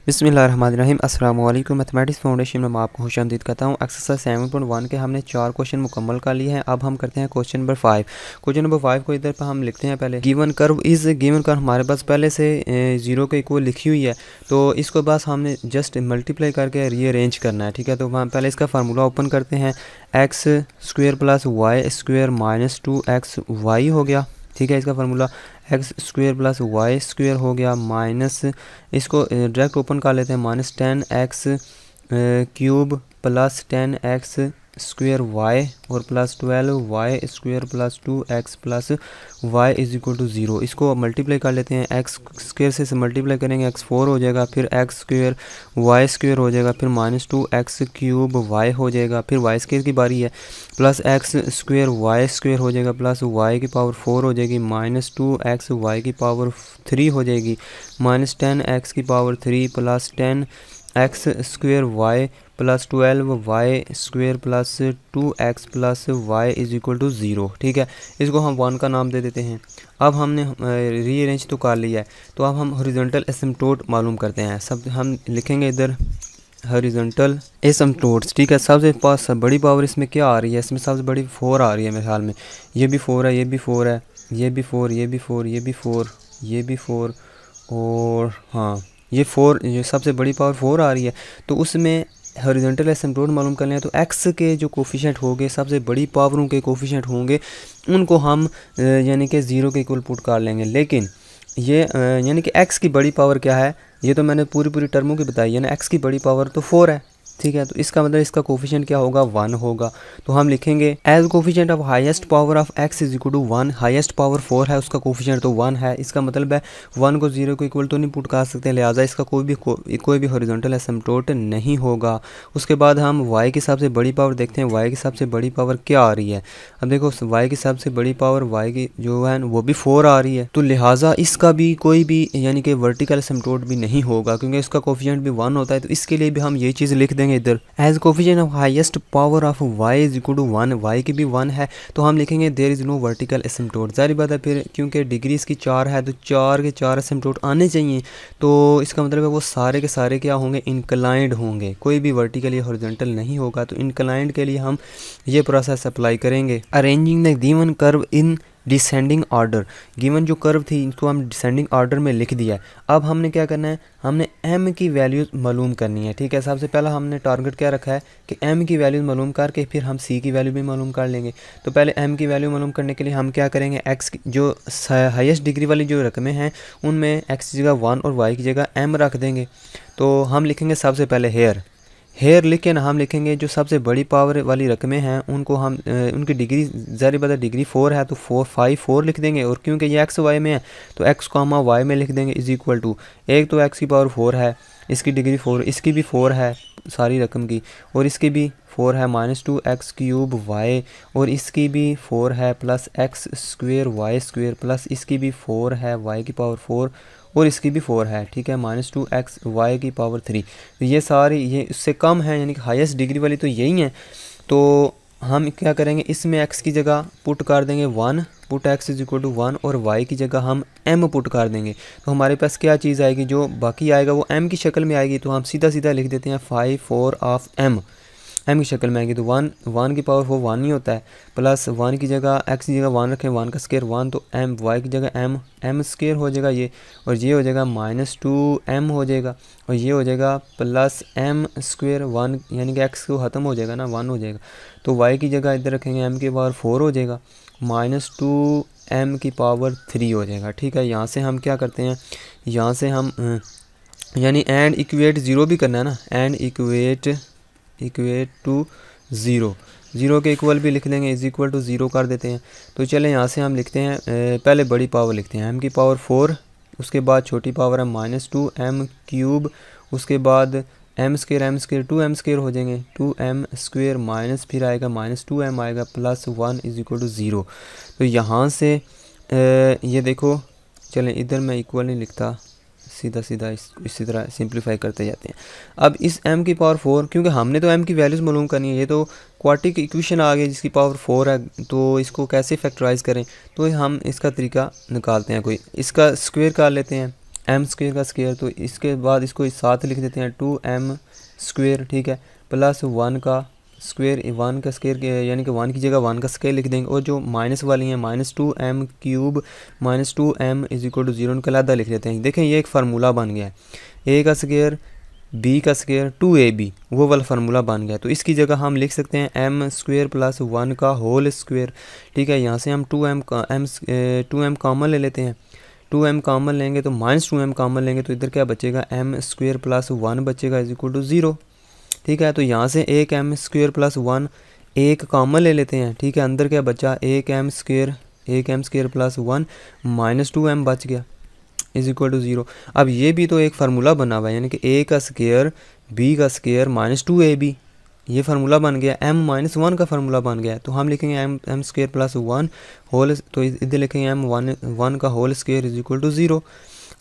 बिस्मिल्लाहिर्रहमानिर्रहीम। अस्सलाम वालेकुम। मैथमेटिक्स फाउंडेशन में मैं आपको खुशामदीद कहता हूँ। एक्सरसाइज 7.1 के हमने 4 क्वेश्चन मुकम्मल कर लिए हैं। अब हम करते हैं क्वेश्चन नंबर 5। क्वेश्चन नंबर 5 को इधर पर हम लिखते हैं। पहले गिवन कर्व हमारे पास पहले से 0 के इक्वल लिखी हुई है, तो इसको बस हमने जस्ट मल्टीप्लाई करके रीअरेंज करना है। ठीक है, तो हम पहले इसका फार्मूला ओपन करते हैं। X square plus Y square minus 2xy हो गया। ठीक है, इसका formula X square plus Y square हो गया माइनस, इसको डायरेक्ट ओपन कर लेते हैं, minus 10x cube plus 10x square Y और plus 12y square plus 2x plus y is equal to 0। इसको मल्टीप्लाई कर लेते हैं। एक्स स्क्वेयर से मल्टीप्लाई करेंगे x 4 हो जाएगा, फिर x स्क्वेयर y स्क्वेयर हो जाएगा, फिर माइनस 2x क्यूब y हो जाएगा, फिर y स्क्वेयर की बारी है, plus x square y square हो जाएगा, प्लस y की पावर 4 हो जाएगी, माइनस 2x y की पावर 3 हो जाएगी, माइनस 10x की power 3 plus 10x square y plus 12y square plus 2x plus y is equal to 0। ठीक है, इसको हम 1 का नाम दे देते हैं। अब हमने रीअरेंज तो कर लिया है, तो अब हम हॉरिजॉन्टल एसिम्पटोट मालूम करते हैं। सब हम लिखेंगे इधर हॉरिजॉन्टल एसिम्पटोट्स। ठीक है, सबसे पास बड़ी पावर इसमें क्या आ रही है? इसमें सबसे बड़ी 4 आ रही है मेरे ख्याल में। ये भी 4 है, ये भी 4 है, ये भी 4, ये भी 4, ये भी 4, ये भी 4 और हाँ ये 4, जो सबसे बड़ी पावर 4 आ रही है। तो उसमें हॉरिजॉन्टल एसिम्पटोट मालूम कर लें, तो एक्स के जो कोफिशिएंट होंगे, सबसे बड़ी पावरों के कोफिशिएंट होंगे, उनको हम यानी कि 0 के इक्वल पुट कर लेंगे। लेकिन ये यानी कि एक्स की बड़ी पावर क्या है, ये तो मैंने पूरी टर्मों की बताई है ना। एक्स की बड़ी पावर तो 4 है। ठीक है, तो इसका मतलब इसका कोफिशिएंट क्या होगा? 1 होगा। तो हम लिखेंगे as coefficient of highest power of x is equal to 1। Highest power 4 है, उसका कोफिशिएंट तो 1 है। इसका मतलब है 1 को 0 को इक्वल तो नहीं पुट कर सकते, लिहाजा इसका कोई भी हॉरिजॉन्टल एसिम्पटोट नहीं होगा। उसके बाद हम y की सबसे बड़ी पावर देखते हैं। y की सबसे बड़ी पावर क्या आ रही है? अब देखो y की सबसे बड़ी पावर y की जो है वो भी 4 आ रही है, तो लिहाजा इसका भी कोई भी यानी कि वर्टिकल एसिम्पटोट भी नहीं होगा, क्योंकि इसका कोफिशिएंट भी 1 होता है। तो इसके लिए भी हम ये चीज़ लिख देंगे इधर, as coefficient of highest power of y is equal to 1। y की भी 1 है, तो हम लिखेंगे there is no vertical asymptote. जारी बात है, फिर क्योंकि डिग्री इसकी 4 है, तो 4 के 4 एसिम्पटोट आने चाहिए। तो इसका मतलब है वो सारे के सारे क्या होंगे? इंक्लाइंड होंगे, कोई भी वर्टिकल या हॉरिजॉन्टल नहीं होगा। तो इंक्लाइंड के लिए हम ये प्रोसेस अप्लाई करेंगे। Arranging the given curve in descending order. Given जो कर्व थी इसको हम डिसेंडिंग ऑर्डर में लिख दिया है। अब हमने क्या करना है? हमने m की वैल्यूज़ मालूम करनी है। ठीक है, सबसे पहला हमने टारगेट क्या रखा है कि m की वैल्यूज़ मालूम करके फिर हम c की वैल्यू भी मालूम कर लेंगे। तो पहले m की वैल्यू मालूम करने के लिए हम क्या करेंगे? x की जो हाईएस्ट डिग्री वाली जो रकमें हैं उनमें x की जगह 1 और y की जगह m रख देंगे। तो हम लिखेंगे सबसे पहले हेयर लिख के ना हम लिखेंगे जो सबसे बड़ी पावर वाली रकमें हैं उनको हम उनकी डिग्री ज़ाहिर बात है डिग्री 4 है, तो 4 लिख देंगे। और क्योंकि ये एक्स वाई में है तो एक्स को हम वाई में लिख देंगे इज इक्वल टू, एक तो एक्स की पावर 4 है, इसकी डिग्री 4, इसकी भी 4 है सारी रकम की, और इसकी भी 4 है, माइनस 2x क्यूब वाई, और इसकी भी 4 है, plus x square y square, plus इसकी भी 4 है वाई की पावर 4, और इसकी भी 4 है। ठीक है, माइनस 2x वाई की पावर 3। तो ये सारी ये इससे कम है, यानी कि हाईएस्ट डिग्री वाली तो यही है। तो हम क्या करेंगे? इसमें x की जगह पुट कर देंगे 1, put x is equal to 1, और y की जगह हम m पुट कर देंगे। तो हमारे पास क्या चीज़ आएगी? जो बाकी आएगा वो m की शक्ल में आएगी। तो हम सीधा लिख देते हैं 5 4 ऑफ m की शक्ल में आएगी। तो 1 की पावर 4 1 ही होता है, प्लस 1 की जगह x की जगह 1 रखें, 1 का स्क्वायर 1, तो m y की जगह m स्क्वायर हो जाएगा ये, और ये हो जाएगा माइनस 2m हो जाएगा, और ये हो जाएगा प्लस m स्क्वायर 1, यानी कि x को ख़त्म हो जाएगा ना, 1 हो जाएगा। तो y की जगह इधर रखेंगे m की पावर 4 हो जाएगा, माइनस 2m की पावर 3 हो जाएगा। ठीक है, यहाँ से हम क्या करते हैं? यहाँ से हम यानी एंड इक्वेट 0 भी करना है ना, एंड इक्वेट टू 0 के इक्वल भी लिख देंगे, इज इक्वल टू 0 कर देते हैं। तो चलें यहाँ से हम लिखते हैं पहले बड़ी पावर लिखते हैं m की पावर 4, उसके बाद छोटी पावर है माइनस 2m क्यूब, उसके बाद m स्क्वेयर 2m स्क्वेयर हो जाएंगे, 2m स्क्वेयर माइनस फिर आएगा माइनस 2m आएगा, प्लस 1 इज इक्वल टू 0। तो यहाँ से ये देखो, चलें इधर मैं इक्वल नहीं लिखता, सीधा इसी तरह सिंप्लीफाई करते जाते हैं। अब इस m की पावर 4, क्योंकि हमने तो m की वैल्यूज़ मालूम करनी है, ये तो क्वाड्रेटिक इक्वेशन आ गई जिसकी पावर 4 है, तो इसको कैसे फैक्टराइज करें? तो हम इसका तरीका निकालते हैं, कोई इसका स्क्वायर कर लेते हैं। एम स्क्वेयर का स्क्वेयर, तो इसके बाद इसको साथ लिख देते हैं 2m स्क्वेयर, ठीक है, प्लस 1 का स्क्वेयर, 1 का स्क्वेयर यानी कि 1 की जगह 1 का स्क्वेयर लिख देंगे, और जो माइनस वाली हैं -2m cube -2m is equal to 0 उनका अलग लिख देते हैं। देखें ये एक फार्मूला बन गया है, a का स्क्वेयर b का स्क्वेयर 2ab, वो वाला फार्मूला बन गया। तो इसकी जगह हम लिख सकते हैं m स्क्वेयर प्लस 1 का होल स्क्वेयर, ठीक है। यहाँ से हम 2m कॉमन ले लेते हैं, 2m कॉमन लेंगे तो -2m कॉमन लेंगे तो इधर क्या बचेगा, m स्क्वेयर प्लस 1 बचेगा इज इक्वल टू 0, ठीक है। तो यहाँ से एक m स्क्वेयर प्लस 1 एक कॉमन ले लेते हैं, ठीक है। अंदर क्या बचा, एक m स्क्वेयर प्लस 1 -2m बच गया इज इक्वल टू 0। अब ये भी तो एक फार्मूला बना हुआ है, यानी कि a का स्क्वेयर b का स्क्वेयर -2ab, ये फार्मूला बन गया, m-1 का फार्मूला बन गया। तो हम लिखेंगे m स्क्वेयर प्लस 1 होल, तो इधर लिखेंगे m1 का whole square is equal to 0।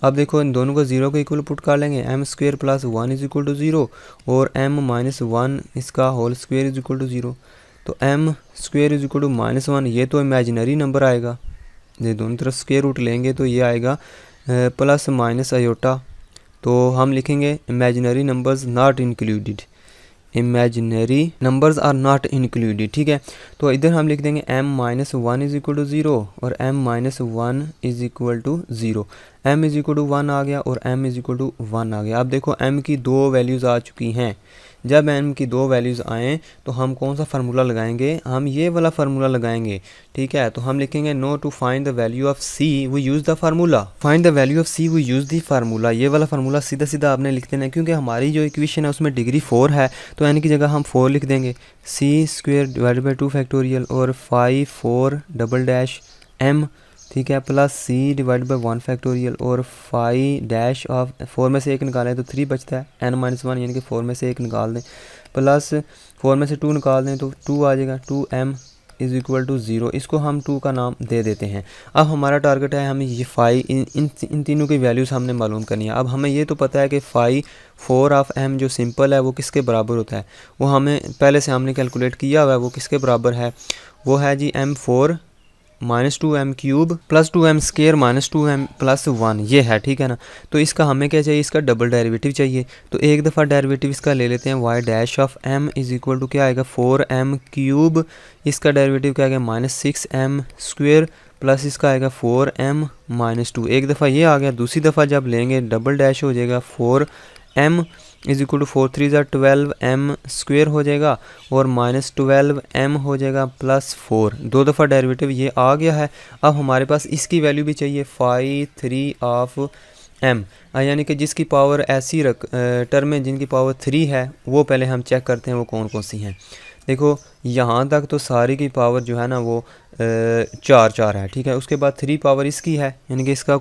अब देखो इन दोनों को 0 को इक्वल पुट कर लेंगे, m square plus 1 is equal to 0 और m-1 इसका whole square is equal to 0। तो m square is equal to -1, ये तो इमेजिनरी नंबर आएगा, ये दोनों तरफ स्क्वेयर रूट लेंगे तो ये आएगा प्लस माइनस आयोटा। तो हम लिखेंगे imaginary numbers not included, imaginary numbers are not included, ठीक है। तो इधर हम लिख देंगे m-1 इज इक्वल टू 0 और m-1 is equal to 0, m is equal to 1 आ गया और m इज इक्वल टू 1 आ गया। अब देखो m की दो वैल्यूज़ आ चुकी हैं, जब m की दो वैल्यूज़ आएँ तो हम कौन सा फार्मूला लगाएंगे, हम ये वाला फार्मूला लगाएंगे, ठीक है। तो हम लिखेंगे now to find the value of c we use the formula, find the value of c we use the formula. ये वाला फार्मूला सीधा सीधा आपने लिख देना है, क्योंकि हमारी जो इक्वेशन है उसमें डिग्री 4 है, तो n की जगह हम 4 लिख देंगे, c square divided by 2 factorial और 5 4 ठीक है, plus c divide by 1 factorial और 5 डैश ऑफ 4 में से 1 निकालें तो 3 बचता है, n-1 यानी कि 4 में से 1 निकाल दें, प्लस 4 में से 2 निकाल दें तो 2 आ जाएगा, 2m इज़ इक्वल टू 0। इसको हम 2 का नाम दे देते हैं। अब हमारा टारगेट है हमें ये 5 इन तीनों की वैल्यूज़ हमने मालूम करनी है। अब हमें ये तो पता है कि 4 ऑफ m जो सिंपल है वो किसके बराबर होता है, वो हमें पहले से हमने कैलकुलेट किया हुआ है, वो किसके बराबर है, वो है जी m4 -2m cube plus 2m square -2m plus 1, ये है, ठीक है ना। तो इसका हमें क्या चाहिए, इसका डबल डेरिवेटिव चाहिए। तो एक दफ़ा डेरिवेटिव इसका ले लेते हैं, y dash of m is equal to क्या आएगा 4m क्यूब, इसका डेरिवेटिव क्या आएगा -6m स्क्वेयर प्लस इसका आएगा 4m -2। एक दफ़ा ये आ गया, दूसरी दफ़ा जब लेंगे डबल डैश हो जाएगा 4m is equal to 4 3 12m square हो जाएगा और -12m हो जाएगा प्लस 4, दो दफ़ा डेरिवेटिव ये आ गया है। अब हमारे पास इसकी वैल्यू भी चाहिए 5 3 ऑफ m, यानी कि जिसकी पावर ऐसी टर्म में जिनकी पावर 3 है वो पहले हम चेक करते हैं वो कौन कौन सी हैं। देखो यहाँ तक तो सारी की पावर जो है ना वो 4 है, ठीक है। उसके बाद 3 पावर इसकी है, यानी कि इसका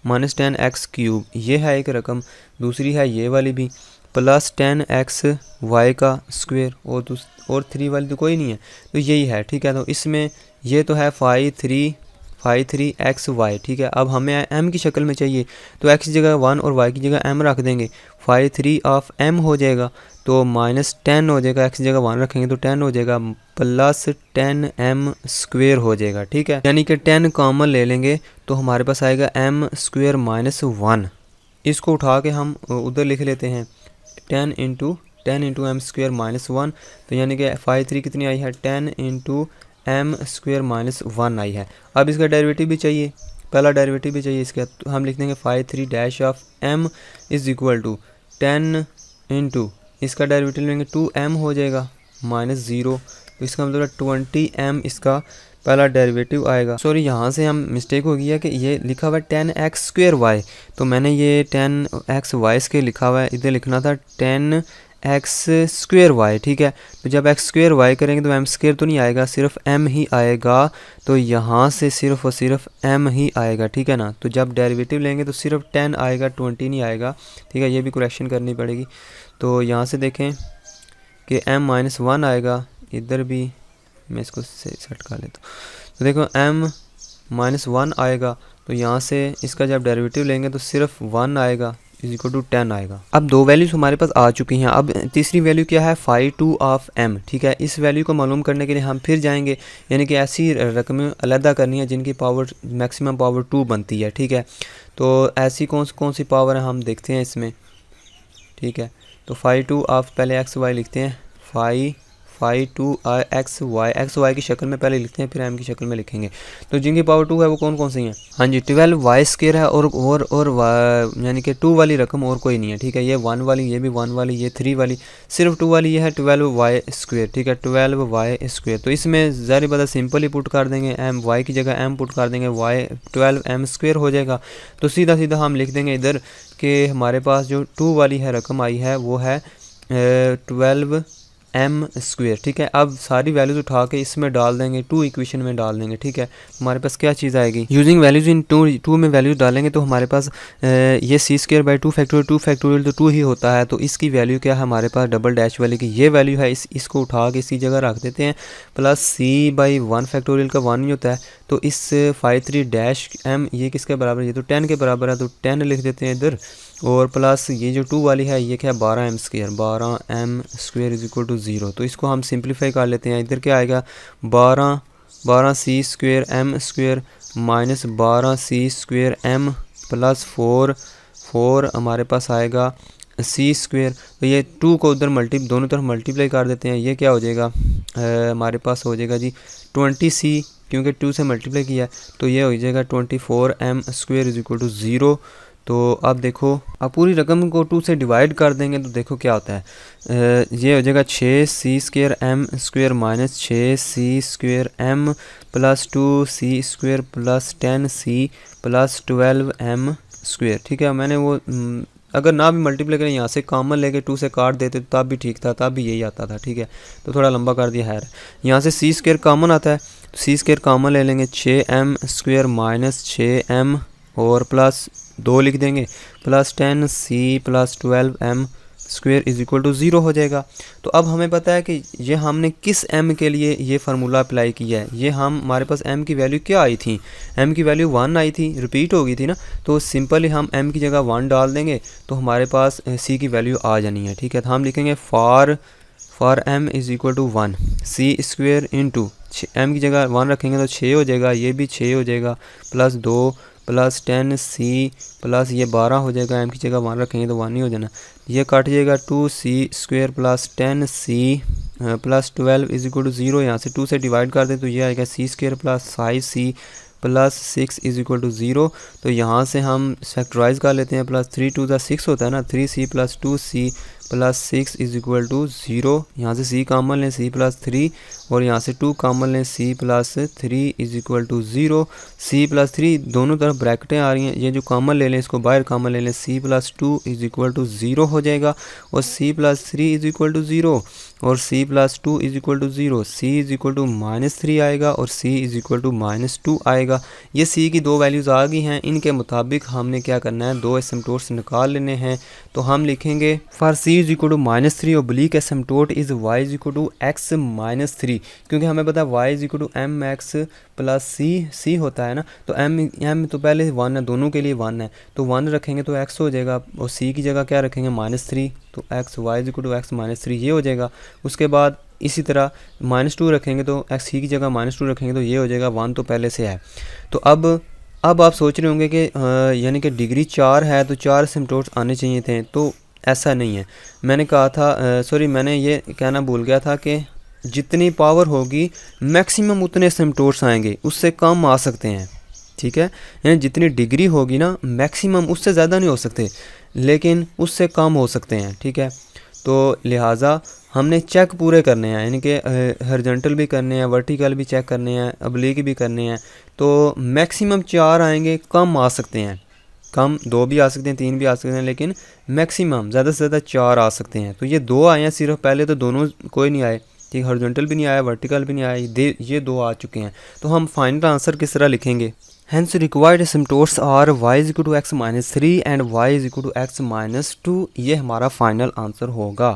-10x क्यूब, ये है एक रकम, दूसरी है ये वाली भी प्लस 10x y का स्क्वेयर और 3 वाली तो कोई नहीं है, तो यही है, ठीक है। तो इसमें ये तो है 5 3 x y, ठीक है। अब हमें m की शक्ल में चाहिए तो x की जगह 1 और y की जगह m रख देंगे, 5 3 ऑफ m हो जाएगा तो -10 हो जाएगा, x की जगह 1 रखेंगे तो 10 हो जाएगा प्लस 10m स्क्वेयर हो जाएगा, ठीक है। यानी कि 10 कॉमन ले लेंगे तो हमारे पास आएगा m स्क्वेयर -1, इसको उठा के हम उधर लिख लेते हैं 10 इंटू m स्क्वेयर -1, तो यानी कि 5 3 कितनी आई है 10 इंटू m स्क्वेयर -1 आई है। अब इसका डेरिवेटिव भी चाहिए, पहला डेरिवेटिव भी चाहिए इसका, तो हम लिख देंगे 5 3 dash of m is equal to 10 into इसका डेरिवेटिव लेंगे 2m हो जाएगा -0, तो इसका मतलब 20m इसका पहला डेरिवेटिव आएगा। सॉरी यहाँ से हम मिस्टेक हो गया कि ये लिखा हुआ है 10x स्क्वेयर y, तो मैंने ये 10x y स्क्वेयर लिखा हुआ है, इधर लिखना था 10x स्क्वेयर y, ठीक है। तो जब x स्क्वेयर y करेंगे तो m स्क्वेयर तो नहीं आएगा, सिर्फ m ही आएगा, तो यहाँ से सिर्फ और सिर्फ m ही आएगा, ठीक है ना। तो जब डेरिवेटिव लेंगे तो सिर्फ 10 आएगा, 20 नहीं आएगा, ठीक है। ये भी करेक्शन करनी पड़ेगी। तो यहाँ से देखें कि m-1 आएगा, इधर भी मैं इसको सेट कर लेता हूँ, तो देखो m-1 आएगा, तो यहाँ से इसका जब डेरिवेटिव लेंगे तो सिर्फ 1 आएगा इज इक्वल टू 10 आएगा। अब दो वैल्यूज़ हमारे पास आ चुकी हैं। अब तीसरी वैल्यू क्या है 5 2 ऑफ m, ठीक है। इस वैल्यू को मालूम करने के लिए हम फिर जाएंगे, यानी कि ऐसी रकमें अलहदा करनी है जिनकी पावर मैक्सिमम पावर 2 बनती है, ठीक है। तो ऐसी कौन सी पावर है हम देखते हैं इसमें, ठीक है। तो फाई टू आप पहले एक्स वाई लिखते हैं, फाई टू एक्स वाई की शक्ल में पहले लिखते हैं, फिर एम की शक्ल में लिखेंगे। तो जिनकी पावर 2 है वो कौन कौन सी हैं? हाँ जी, 12 वाई स्क्वायर है और यानी कि 2 वाली रकम और कोई नहीं है, ठीक है। ये 1 वाली, ये भी 1 वाली, ये 3 वाली, सिर्फ 2 वाली ये है 12 वाई स्क्वायर, ठीक है, 12 वाई स्क्वायर। तो इसमें ज़ाहिर बात सिंपल ही पुट कर देंगे, एम वाई की जगह एम पुट कर देंगे, वाई 12 एम स्क्वायर हो जाएगा। तो सीधा सीधा हम लिख देंगे इधर कि हमारे पास जो 2 वाली है रकम आई है वो है 12 एम स्क्वायर, ठीक है। अब सारी वैल्यूज़ उठा के इसमें डाल देंगे, 2 इक्वेशन में डाल देंगे, ठीक है। हमारे पास क्या चीज़ आएगी, यूजिंग वैल्यूज इन 2 में वैल्यूज डालेंगे तो हमारे पास ये सी स्क्वायर बाई 2 फैक्टोरियल तो 2 ही होता है। तो इसकी वैल्यू क्या है हमारे पास, डबल डैश वाली की ये वैल्यू है, इसको उठा के इसी जगह रख देते हैं, प्लस सी बाई 1 फैक्टोरियल का 1 ही होता है। तो इस 53 डैश एम ये किसके बराबर है, ये तो 10 के बराबर है, तो 10 लिख देते हैं इधर, और प्लस ये जो 2 वाली है ये क्या है 12 M square is equal to 0। तो इसको हम सिंप्लीफाई कर लेते हैं, इधर क्या आएगा 12 सी स्क्वायर एम स्क्वायर माइनस 12 सी स्क्वायर एम प्लस 4 हमारे पास आएगा सी स्क्वायर। तो ये 2 को उधर दोनों तरफ मल्टीप्लाई कर देते हैं, ये क्या हो जाएगा हमारे पास हो जाएगा जी 20 सी, क्योंकि 2 से मल्टीप्लाई किया है तो ये हो जाएगा 24 m square is equal to 0। तो अब देखो, अब पूरी रकम को 2 से डिवाइड कर देंगे तो देखो क्या होता है, ये हो जाएगा 6 C square M square minus 6 C square M plus 2 C square plus 10 सी प्लस 12 एम स्क्वायर, ठीक है। मैंने वो अगर ना भी मल्टीप्लाई करें यहाँ से कॉमन लेके 2 से काट देते तो तब भी ठीक था, तब भी यही आता था, ठीक है। तो थोड़ा लंबा कर दिया है, यहाँ से सी स्क्वायर कॉमन आता है, सी स्क्वायर कॉमन ले लेंगे, 6 एम स्क्वायर माइनस 6 एम और प्लस 2 लिख देंगे, plus 10 C plus 12 M square is equal to 0 हो जाएगा। तो अब हमें पता है कि ये हमने किस m के लिए ये फार्मूला अप्लाई किया है, ये हमारे पास m की वैल्यू क्या आई थी, m की वैल्यू 1 आई थी, रिपीट हो गई थी ना। तो सिंपली हम m की जगह 1 डाल देंगे तो हमारे पास c की वैल्यू आ जानी है, ठीक है। तो हम लिखेंगे for m is equal to 1 c square into m की जगह 1 रखेंगे तो 6 हो जाएगा, ये भी 6 हो जाएगा, प्लस 2 प्लस 10 सी प्लस ये 12 हो जाएगा, m की जगह 1 रखेंगे तो 1 ही हो जाना, ये काट जाएगा 2 C square plus 10 C plus 12 is equal to 0। यहाँ से 2 से डिवाइड कर दें तो ये आएगा C square plus 5 C plus 6 is equal to 0। तो यहाँ से हम फैक्टराइज कर लेते हैं, प्लस 3 2 6 होता है ना, 3 c plus 2 c plus 6 is equal to 0। यहाँ से सी कॉमन लें, सी प्लस 3 और यहाँ से 2 कॉमन लें, c plus 3 is equal to 0। C plus 3 दोनों तरफ ब्रैकेटें आ रही हैं, ये जो कॉमन ले लें इसको बाहर कॉमन ले लें, c plus 2 is equal to 0 हो जाएगा, और c plus 3 is equal to 0 और c plus 2 is equal to 0, c is equal to -3 आएगा और c इज इक्वल टू -2 आएगा। ये c की 2 वैल्यूज़ आ गई हैं, इनके मुताबिक हमने क्या करना है, 2 एसिम्पटोट्स निकाल लेने हैं। तो हम लिखेंगे for c is equal to -3 oblique asymptote is y is equal to x -3, क्योंकि हमें पता है y is equal to M X plus c होता है ना। तो m तो पहले 1 है, दोनों के लिए 1 है, तो 1 रखेंगे तो x हो जाएगा और c की जगह क्या रखेंगे -3, तो x y is equal to x -3 ये हो जाएगा। उसके बाद इसी तरह -2 रखेंगे तो x की जगह -2 रखेंगे तो ये हो जाएगा, 1 तो पहले से है। तो अब आप सोच रहे होंगे कि यानी कि डिग्री 4 है तो 4 एसिम्पटोट्स आने चाहिए थे, तो ऐसा नहीं है। मैंने कहा था मैंने ये कहना भूल गया था कि जितनी पावर होगी मैक्सिमम उतने एसिम्पटोट्स आएंगे, उससे कम आ सकते हैं, ठीक है। यानी जितनी डिग्री होगी ना मैक्सिमम उससे ज़्यादा नहीं हो सकते, लेकिन उससे कम हो सकते हैं, ठीक है। तो लिहाजा हमने चेक पूरे करने हैं, यानी कि हॉरिजॉन्टल भी करने हैं, वर्टिकल भी चेक करने हैं, ऑब्लिक भी करने हैं। तो मैक्सिमम 4 आएंगे, कम आ सकते हैं, कम 2 भी आ सकते हैं, 3 भी आ सकते हैं, लेकिन मैक्सिमम ज़्यादा से ज़्यादा 4 आ सकते हैं। तो ये 2 आए हैं सिर्फ, पहले तो दोनों कोई नहीं आए, ठीक, हॉरिजॉन्टल भी नहीं आया, वर्टिकल भी नहीं आया, ये 2 आ चुके हैं। तो हम फाइनल आंसर किस तरह लिखेंगे, Hence required asymptotes are y is equal to x minus 3 and y is equal to x minus 2, ये हमारा फाइनल आंसर होगा।